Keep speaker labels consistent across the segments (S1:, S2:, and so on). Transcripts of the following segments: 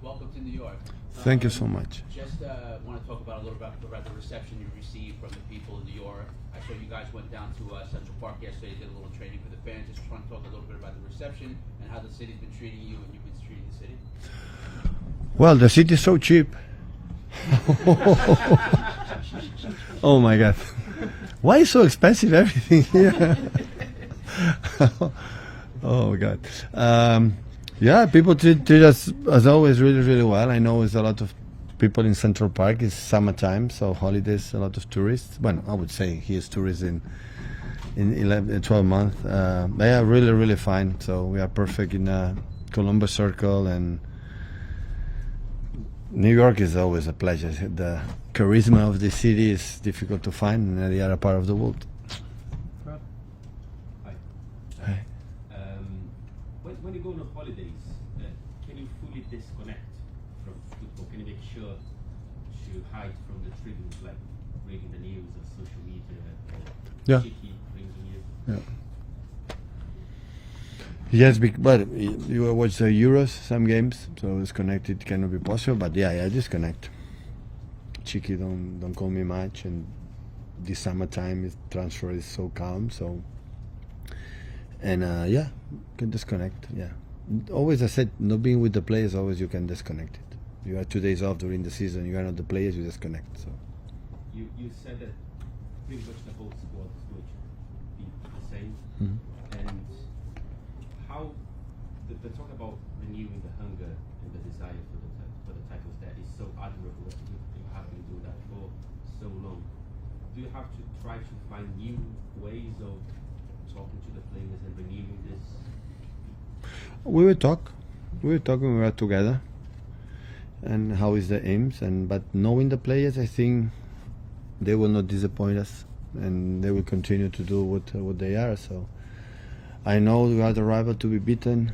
S1: welcome to New York.
S2: Thank you so much.
S1: Just want to talk about a little bit about the reception you received from the people in New York. I saw you guys went down to Central Park yesterday, did a little training for the fans. Just want to talk a little bit about the reception and how the city's been treating you and you've been treating the city.
S2: Well, the city is so cheap. Oh my God. Why is so expensive everything here? Oh God. Yeah, people treat us as always really, really well. I know there's a lot of people in Central Park. It's summertime, so holidays, a lot of tourists. Well, I would say here's tourists in 12 months. They are really, really fine. So we are perfect in Columbus Circle, and New York is always a pleasure. The charisma of the city is difficult to find in any other part of the world.
S3: Hi.
S2: Hi.
S3: When you go on holidays, can you fully disconnect from football? Can you make sure to hide from the triggers like reading the news or social media or
S2: Yeah.
S3: cheeky ringing you?
S2: Yeah. Yes, but you watch the Euros, some games, so disconnected cannot be possible. But yeah, I disconnect. Cheeky, don't call me much, and this summertime transfer is so calm, so. And yeah, can disconnect. Yeah, always I said, not being with the players, always you can disconnect it. You have 2 days off during the season. You are not the players, you disconnect. So.
S3: You said that pretty much the whole squad is going to be the same.
S2: Mm-hmm.
S3: And how the talk about renewing the hunger and the desire for the titles, that is so admirable that you have been doing that for so long. Do you have to try to find new ways of talking to the players and renewing this?
S2: We will talk. We were together, and how is the aims, but knowing the players, I think they will not disappoint us, and they will continue to do what they are. So I know we are the rival to be beaten.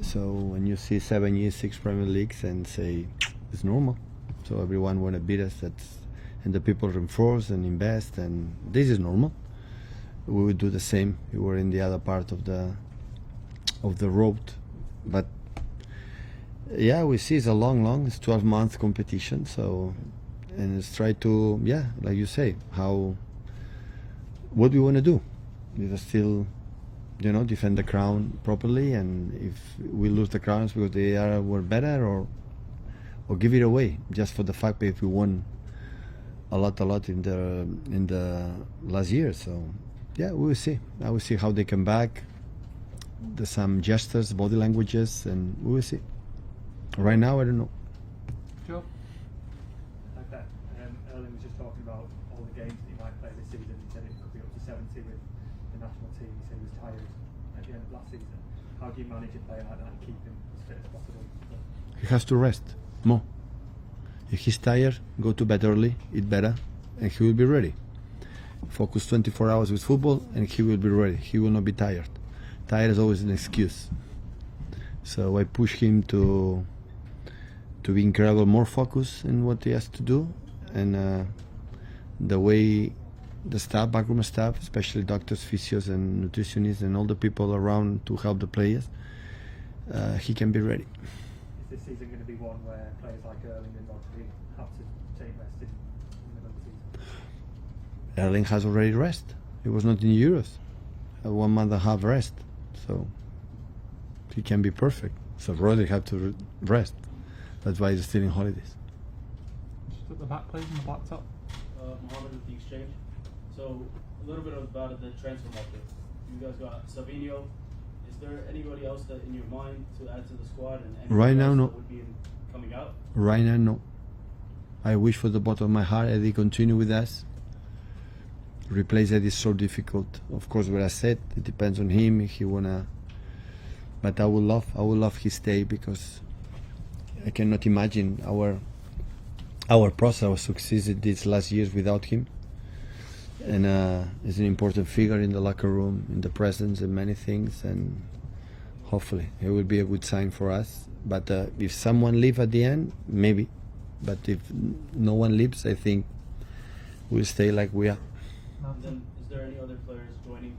S2: So when you see 7 years, 6 Premier Leagues, and say it's normal, so everyone want to beat us. And the people reinforce and invest, and this is normal. We would do the same. We were in the other part of the road, but yeah, we see it's a long, it's 12-month competition. So, and let's try to, yeah, like you say, what we want to do. We still, defend the crown properly, and if we lose the crowns because were better, or give it away just for the fact that if we won a lot in the last year. So. Yeah, we will see. I will see how they come back. There's some gestures, body languages, and we will see. Right now, I don't know.
S4: Sure. Like that. Erling was just talking about all the games that he might play this season. He said it could be up to 70 with the national team. He said he was tired at the end of last season. How do you manage a player like that and keep him as fit as possible?
S2: He has to rest more. If he's tired, go to bed early, eat better, and he will be ready. Focus 24 hours with football, and he will be ready. He will not be tired. Tired is always an excuse. So I push him to be incredible, more focused in what he has to do, and the way the staff, backroom staff, especially doctors, physios, and nutritionists, and all the people around to help the players, he can be ready.
S4: Is this season going to be one where players like Erling and Rodri have to take rest in the middle of the season?
S2: Erling has already rest. He was not in Euros. 1 month and a half rest. So he can be perfect. So Rodri had to rest. That's why he's still in holidays.
S4: Just at the back, please, in the black top.
S5: Mohammed with the exchange. So a little bit about the transfer market. You guys got Savinho. Is there anybody else that in your mind to add to the squad? And
S2: right now, no.
S5: That would be coming out?
S2: Right now, no. I wish for the bottom of my heart Eddie continue with us. Replace Eddie is so difficult. Of course, what I said, it depends on him if he wanna. But I would love his stay, because I cannot imagine our process, our success these last years without him. And he's an important figure in the locker room, in the presence, and many things. And hopefully, it will be a good sign for us. But if someone leaves at the end, maybe. But if no one leaves, I think we'll stay like we are.
S5: And then, is there any other players joining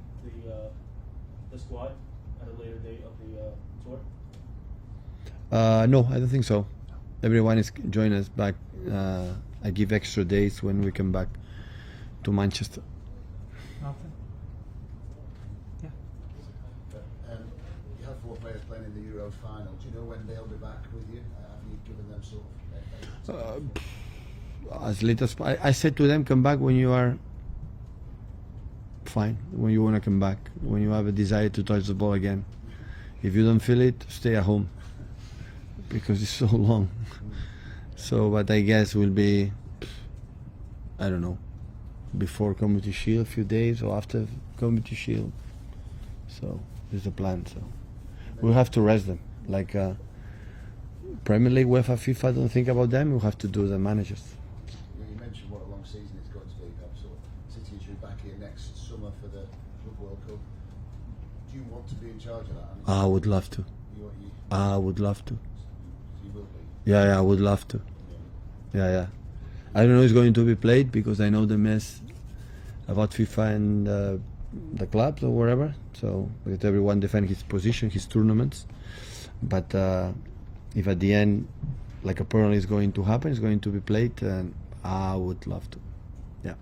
S5: the squad at a later date of the tour?
S2: No, I don't think so. everyone is joining us back. I give extra days when we come back to Manchester.
S4: Martin? Yeah.
S6: You have 4 players playing in the Euros final. Do you know when they'll be back with you? Have you given them sort of
S2: As late as I said to them, come back when you are fine, when you want to come back, when you have a desire to touch the ball again. If you don't feel it, stay at home because it's so long. So, but I guess will be, I don't know, before Community Shield, a few days, or after Community Shield. So there's a plan. So we'll have to rest them. Like Premier League, UEFA, FIFA don't think about them. We'll have to do the managers.
S6: You mentioned what a long season it's going to be. So City is back here next summer for the Club World Cup. Do you want to be in charge of that?
S2: I would love to. I would love to.
S6: You will be.
S2: Yeah, I would love to. Yeah. I don't know it's going to be played because I know the mess about FIFA and the clubs or whatever. So let everyone defend his position, his tournaments. But if at the end, like apparently is going to happen, it's going to be played, and I would love to. Yeah.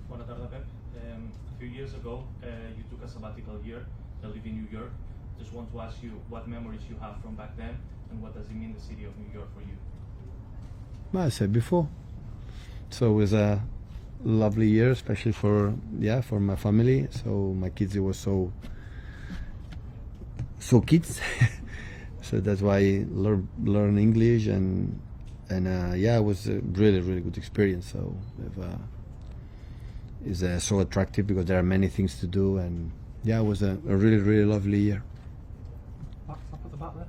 S7: Buenas tardes, Pep. A few years ago, you took a sabbatical year to live in New York. Just want to ask you what memories you have from back then, and what does it mean the city of New York for you?
S2: Well, I said before. So it was a lovely year, especially for my family. So my kids, it was so kids. So that's why I learn English and it was a really good experience. So it's so attractive because there are many things to do, and it was a really lovely year.
S4: Back up at the back there.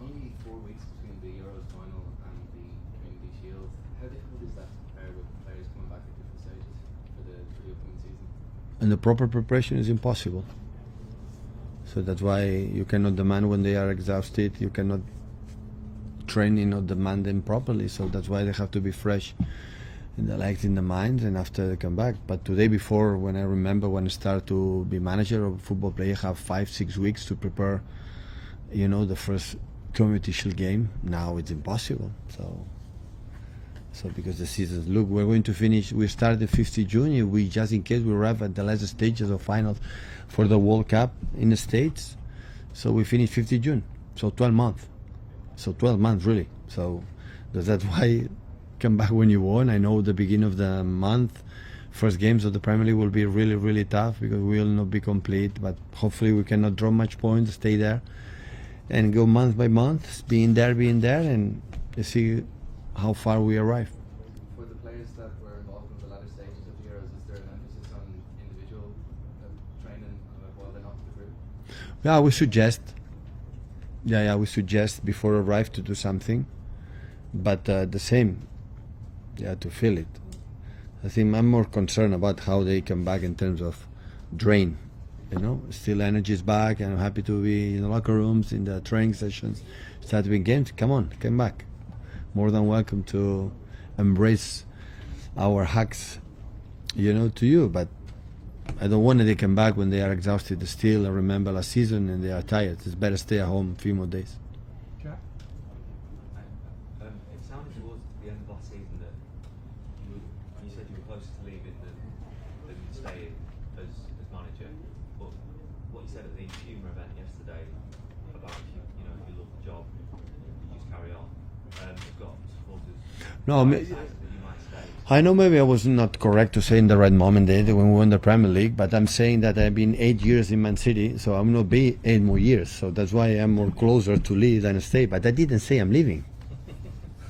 S8: Only 4 weeks between the Euros final and the Community Shield. How difficult is that to prepare with players coming back at different stages for the upcoming season?
S2: And the proper preparation is impossible. So that's why you cannot demand when they are exhausted. You cannot train or demand them properly. So that's why they have to be fresh in the legs, in the minds, and after they come back. But today before, when I start to be manager of a football player, have 5-6 weeks to prepare, the first Community Shield game. Now it's impossible. So because the season, look, we're going to finish. We start the 15th June. We just in case we arrive at the last stages of finals for the World Cup in the States. So we finish 15th June. So 12 months. So 12 months really. So that's why come back when you won. I know the beginning of the month, first games of the Premier League will be really tough because we will not be complete. But hopefully we cannot draw much points, stay there, and go month by month, being there, and see how far we arrive.
S8: For the players that were involved in the latter stages of the Euros, is there an emphasis on individual training while they're not with the group?
S2: Yeah, we suggest. We suggest before arrive to do something, but the same. To feel it. I think I'm more concerned about how they come back in terms of drain. Still energy is back, and I'm happy to be in the locker rooms, in the training sessions, start doing games. Come on, come back. More than welcome to embrace our hugs, to you. But I don't want they come back when they are exhausted still. I remember last season and they are tired. It's better stay at home a few more days.
S4: Jack?
S9: It sounded towards the end of last season that you said you were closer to leaving than staying as manager. But what you said at the Humour event yesterday about if you love the job, you just carry on. You've got supporters.
S2: No,
S9: That you might stay.
S2: I know maybe I was not correct to say in the right moment when we won the Premier League, but I'm saying that I've been 8 years in Man City, so I'm not be 8 more years. So that's why I'm more closer to leave than stay. But I didn't say I'm leaving.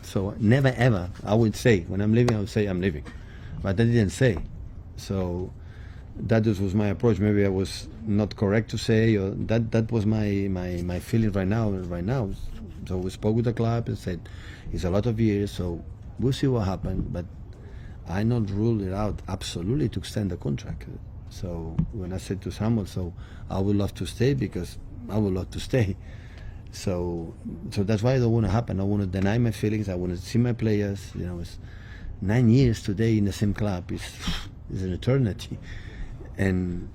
S2: So never ever I would say when I'm leaving I would say I'm leaving, but I didn't say. So that was my approach. Maybe I was not correct to say, or that was my feeling right now. So we spoke with the club and said it's a lot of years, so we'll see what happens. But I not rule it out absolutely to extend the contract. So when I said to Samuel, so I would love to stay because I would love to stay. So that's why I don't want to happen. I want to deny my feelings. I want to see my players. It's 9 years today in the same club. It's an eternity, and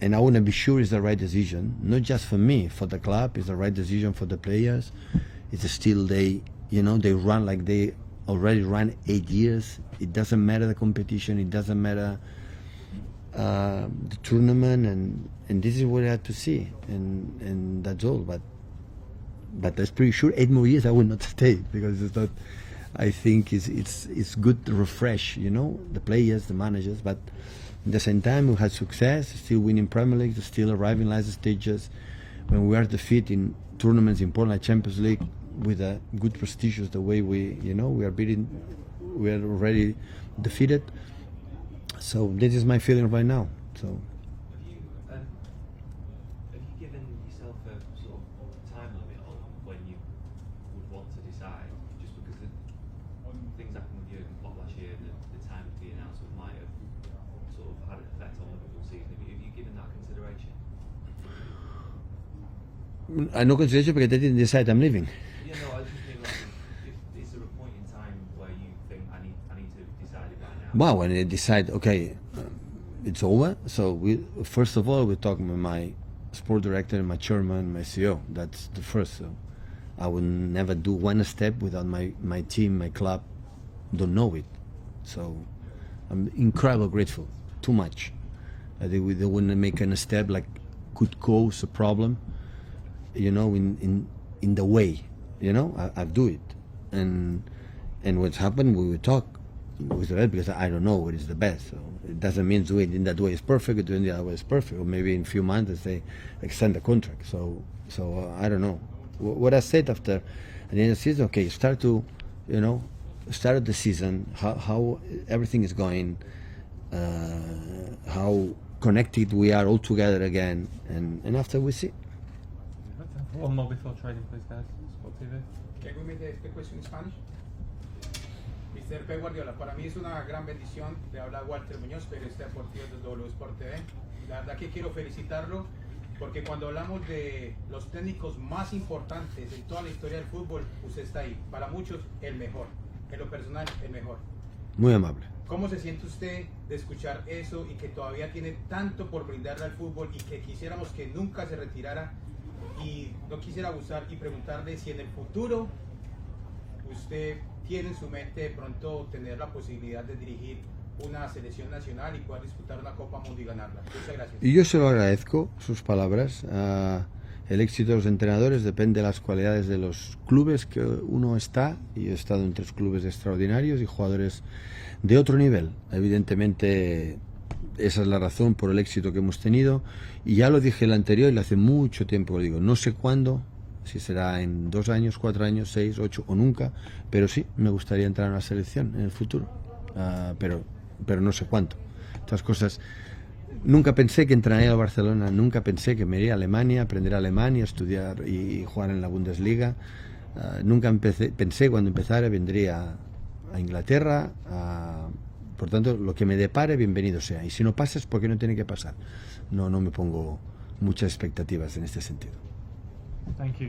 S2: I want to be sure it's the right decision, not just for me, for the club. It's the right decision for the players. it's still they run like they already ran 8 years. It doesn't matter the competition, it doesn't matter the tournament, and this is what I have to see, and that's all. But that's pretty sure 8 more years I will not stay, because it's not. I think it's good to refresh, the players, the managers, but at the same time we had success, still winning Premier League, still arriving last stages. When we are defeated in tournaments important like Champions League with a good prestigious, the way we are beating, we are already defeated. So this is my feeling right now. So.
S9: Have you given yourself a sort of time limit on when you would want to decide? Just because things happened with Jurgen Klopp last year, the time of the announcement might have sort of had an effect on Liverpool season. Have you given that consideration?
S2: No consideration because they didn't decide I'm leaving.
S9: Yeah, no, I just mean like, is there a point in time where you think I need to decide it right now?
S2: Well, when they decide, okay, it's over. So first of all, we're talking with my sport director, my chairman, my CEO. That's the first. So I would never do one step without my team, my club, don't know it. So I'm incredibly grateful. Too much. I think they wouldn't make a step like could cause a problem. In the way, I do it, and what's happened, we will talk with the rest, because I don't know what is the best. So it doesn't mean doing it in that way is perfect, doing it the other way is perfect, or maybe in a few months they extend the contract. So I don't know. What I said after at the end of the season, okay, start the season, how everything is going, how connected we are all together again, and after we see.
S10: One more before training, please, guys. Sport TV.
S11: Can we make the question in Spanish? Mr. Pep Guardiola, para mí es una gran bendición. Le habla Walter Muñoz, periodista deportivo de W Sport TV. La verdad que quiero felicitarlo, porque cuando hablamos de los técnicos más importantes en toda la historia del fútbol, usted está ahí. Para muchos, el mejor. En lo personal, el mejor.
S2: Muy amable.
S11: ¿Cómo se siente usted de escuchar eso y que todavía tiene tanto por brindarle al fútbol y que quisiéramos que nunca se retirara? Y no quisiera abusar y preguntarle si en el futuro usted tiene en su mente de pronto tener la posibilidad de dirigir una selección nacional y poder disputar una Copa Mundo y ganarla. Muchas gracias.
S2: Y yo se lo agradezco, sus palabras. El éxito de los entrenadores depende de las cualidades de los clubes que uno está, y he estado en 3 clubes extraordinarios y jugadores de otro nivel. Evidentemente esa es la razón por el éxito que hemos tenido, y ya lo dije el anterior y hace mucho tiempo lo digo, no sé cuándo, si será en 2 años, 4 años, 6, 8 o nunca, pero sí, me gustaría entrar en una selección en el futuro, pero no sé cuánto. Estas cosas, nunca pensé que entraría a Barcelona, nunca pensé que me iría a Alemania, aprender alemán y estudiar y jugar en la Bundesliga, nunca pensé cuando empezara vendría a Inglaterra, por tanto, lo que me depare, bienvenido sea. Y si no pasa, es porque no tiene que pasar. No me pongo muchas expectativas en este sentido.
S10: Thank you.